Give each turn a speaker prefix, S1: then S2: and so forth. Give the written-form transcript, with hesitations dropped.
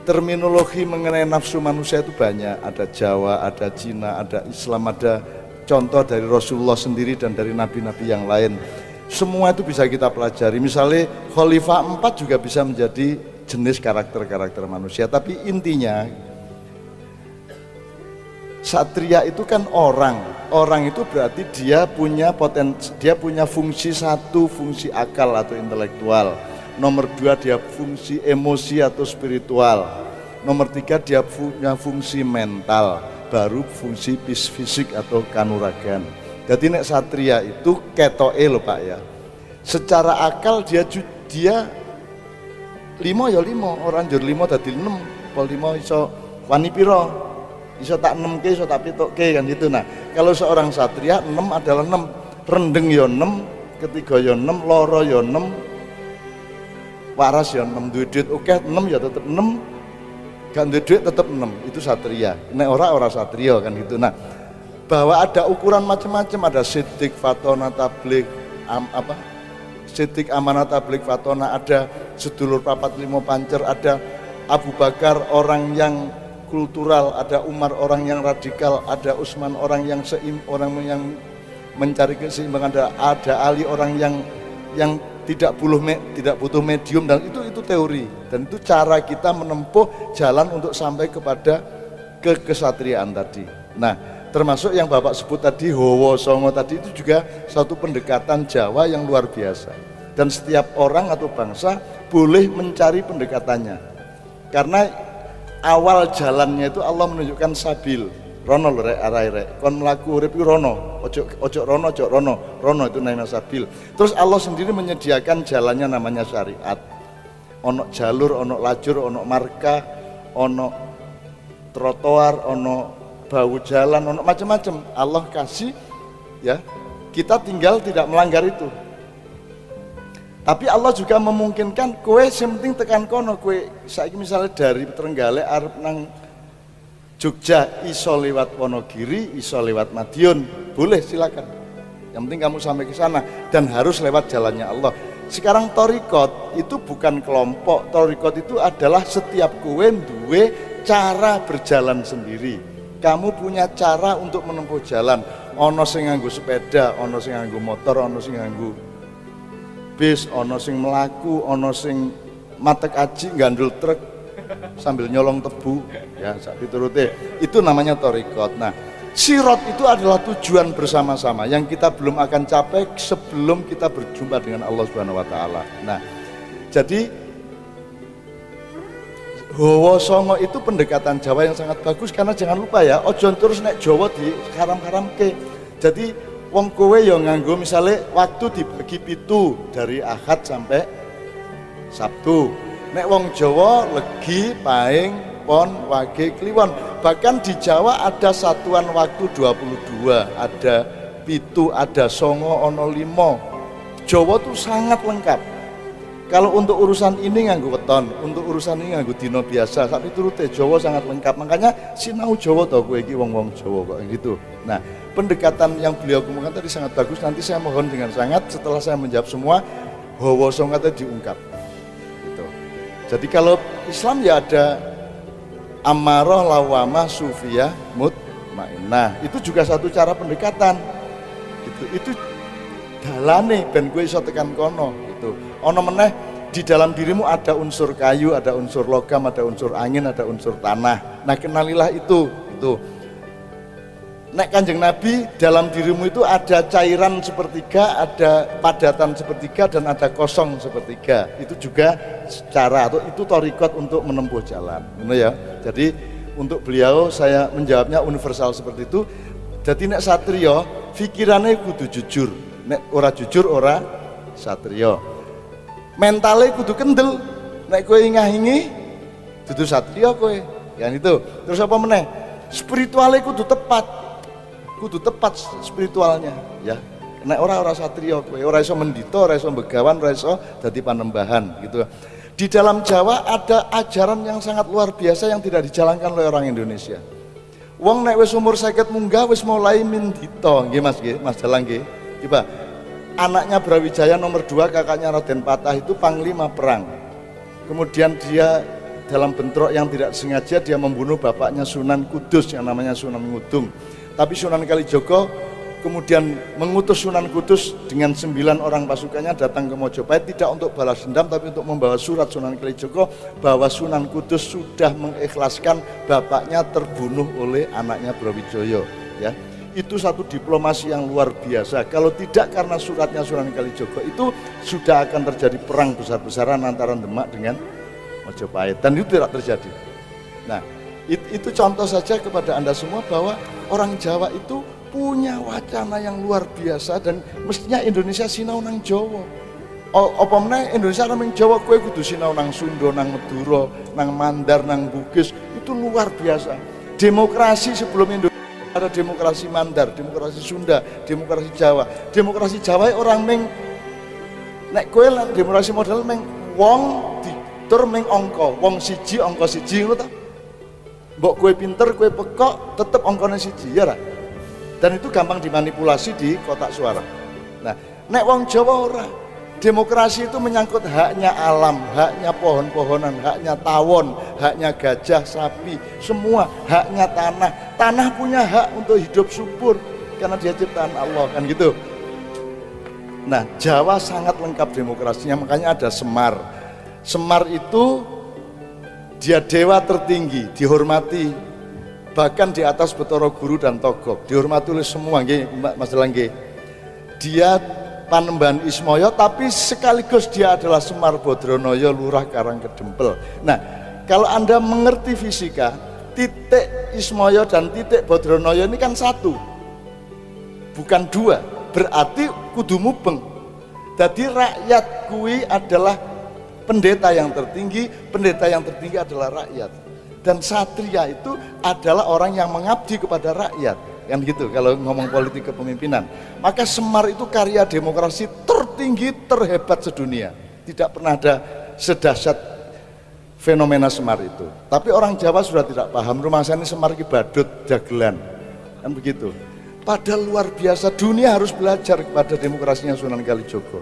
S1: terminologi mengenai nafsu manusia itu banyak, ada Jawa, ada Cina, ada Islam, ada contoh dari Rasulullah sendiri dan dari nabi-nabi yang lain. Semua itu bisa kita pelajari. Misalnya Khalifah 4 juga bisa menjadi jenis karakter-karakter manusia. Tapi intinya satria itu kan orang itu berarti dia punya potensi, dia punya fungsi satu, fungsi akal atau intelektual. Nomor 2 dia fungsi emosi atau spiritual. Nomor 3 dia punya fungsi mental, baru fungsi fisik atau kanuragan. Jadi nek satria itu ketoke lho Pak ya. Secara akal dia 5 ya 5, orang jur 5 dadi 6, pol 5 iso wani pira? Iso tak 6 ke, iso tak 7 ke kan gitu. Nah, kalau seorang satria 6 adalah 6, rendeng ya 6, ketiga ya 6, loro ya 6, waras ya 6, duit oke 6 ya tetap 6, gak duit tetap 6, itu satria. Nek ora satria kan gitu. Nah, bahwa ada ukuran macam-macam, ada sidik, fatona, tablik, sidik, amanah, tablik, fatona, ada sedulur papat limo pancer, ada Abu Bakar orang yang kultural, ada Umar orang yang radikal, ada Utsman orang yang mencari keseimbangan, ada Ali orang yang tidak butuh medium, dan itu teori, dan itu cara kita menempuh jalan untuk sampai kepada kekesatriaan tadi. Nah, termasuk yang Bapak sebut tadi Hawa Songo tadi, itu juga satu pendekatan Jawa yang luar biasa, dan setiap orang atau bangsa boleh mencari pendekatannya, karena awal jalannya itu Allah menunjukkan sabil rono lho rek arai rek kon mlaku urip iki rono, ojo rono itu namanya sabil. Terus Allah sendiri menyediakan jalannya namanya syariat, ono jalur, ono lajur, ono marka, ono trotoar, ono bahu jalan, ono macam-macam Allah kasih ya, kita tinggal tidak melanggar itu. Tapi Allah juga memungkinkan kowe yang penting tekan kono, kowe saiki misalnya dari Trenggalek arep nang Jogja, iso lewat Wonogiri, iso lewat Madiun, boleh silakan. Yang penting kamu sampai ke sana, dan harus lewat jalannya Allah. Sekarang torikot itu bukan kelompok, torikot itu adalah setiap kowe duwe cara berjalan sendiri. Kamu punya cara untuk menempuh jalan. Ono sing nganggo sepeda, ono sing nganggo motor, ono sing nganggo bis, ono sing melaku, ono sing matek aji gandul truk sambil nyolong tebu ya, sak piturute. Itu namanya torikot. Nah, sirot itu adalah tujuan bersama-sama yang kita belum akan capai sebelum kita berjumpa dengan Allah Subhanahu wa taala. Nah, jadi Hawa Songo itu pendekatan Jawa yang sangat bagus, karena jangan lupa ya, ojo terus nek Jawa di haram-haramke. Jadi wong kowe ya nganggo misalnya waktu dibagi 7 dari Ahad sampai Sabtu. Nek wong Jawa legi, paing, pon, wage, kliwon. Bahkan di Jawa ada satuan waktu 22, ada 7, ada songo, ono 5. Jawa tuh sangat lengkap. Kalau untuk urusan ini nganggo weton, untuk urusan ini nganggo dino biasa, tapi turute Jawa sangat lengkap. Makanya sinau Jawa to kowe iki wong-wong Jawa kok gitu. Nah, pendekatan yang beliau kemukakan tadi sangat bagus. Nanti saya mohon dengan sangat setelah saya menjawab semua, Hawa Songo tadi diungkap. Gitu. Jadi kalau Islam ya ada amarah, lawamah, sufiyah, mutmainnah. Itu juga satu cara pendekatan. Gitu. Itu dalane ben kowe iso tekan kono gitu. Ono meneh di dalam dirimu ada unsur kayu, ada unsur logam, ada unsur angin, ada unsur tanah. Nah, kenalilah itu. Nek Kanjeng Nabi dalam dirimu itu ada cairan sepertiga, ada padatan sepertiga, dan ada kosong sepertiga. Itu juga cara atau itu torikot untuk menempuh jalan. Benar ya? Jadi untuk beliau saya menjawabnya universal seperti itu. Jadi nek satrio pikirannya kudu jujur. Nek ora jujur ora satrio. Mentalnya kudu kendel. Nek kowe ingah-ingi dudu satrio kowe. Kan itu. Terus apa meneh? Spiritualnya kudu tepat. Kudu tepat spiritualnya, ya. Nek ora satrio kowe, ora iso mendito, ora iso begawan, ora iso dadi panembahan gitu. Di dalam Jawa ada ajaran yang sangat luar biasa yang tidak dijalankan oleh orang Indonesia. Wong nek wis umur 50 munggah wis mulai mendito, nggih Mas Dalang nggih. Coba anaknya Brawijaya nomor 2, kakaknya Raden Patah itu panglima perang. Kemudian dia dalam bentrok yang tidak sengaja dia membunuh bapaknya Sunan Kudus yang namanya Sunan Ngudung. Tapi Sunan Kalijogo kemudian mengutus Sunan Kudus dengan 9 orang pasukannya datang ke Mojopahit, tidak untuk balas dendam tapi untuk membawa surat Sunan Kalijogo bahwa Sunan Kudus sudah mengikhlaskan bapaknya terbunuh oleh anaknya Brawijaya, ya. Itu satu diplomasi yang luar biasa. Kalau tidak karena suratnya Sunan Kalijogo, itu sudah akan terjadi perang besar-besaran antara Demak dengan Mojopahit, dan itu tidak terjadi. Nah, itu contoh saja kepada Anda semua bahwa orang Jawa itu punya wacana yang luar biasa, dan mestinya Indonesia sinau nang Jawa. Apa meneh Indonesia nang Jawa, kowe kudu sinau nang Sunda, nang Madura, nang Mandar, nang Bugis. Itu luar biasa. Demokrasi sebelum Indonesia ada demokrasi Mandar, demokrasi Sunda, demokrasi Jawa. Demokrasi Jawa orang meng nek kowe lan demokrasi model meng wong ditur meng angka, wong siji angka siji ngono ta. Mbok kowe pinter, kowe pekok, tetep angkane siji ya ra. Dan itu gampang dimanipulasi di kotak suara. Nah, nek wong Jawa ora. Demokrasi itu menyangkut haknya alam, haknya pohon-pohonan, haknya tawon, haknya gajah, sapi, semua haknya tanah. Tanah punya hak untuk hidup subur karena dia ciptaan Allah, kan gitu. Nah, Jawa sangat lengkap demokrasinya, makanya ada Semar. Semar itu dia dewa tertinggi, dihormati bahkan di atas Bathara Guru dan Togog, dihormati oleh semua, nggih Mas Langge. Dia Panembahan Ismaya, tapi sekaligus dia adalah Semar Badranaya, Lurah Karangkedempel. Nah, kalau Anda mengerti fisika, titik Ismaya dan titik Badranaya ini kan satu, bukan dua, berarti kudu mubeng. Jadi rakyat kui adalah pendeta yang tertinggi adalah rakyat. Dan satria itu adalah orang yang mengabdi kepada rakyat, kan gitu kalau ngomong politik kepemimpinan. Maka Semar itu karya demokrasi tertinggi, terhebat sedunia. Tidak pernah ada sedahsyat fenomena Semar itu. Tapi orang Jawa sudah tidak paham, rumah saya ini Semar ki badut dagelan, kan begitu. Padahal luar biasa, dunia harus belajar kepada demokrasinya Sunan Kalijogo.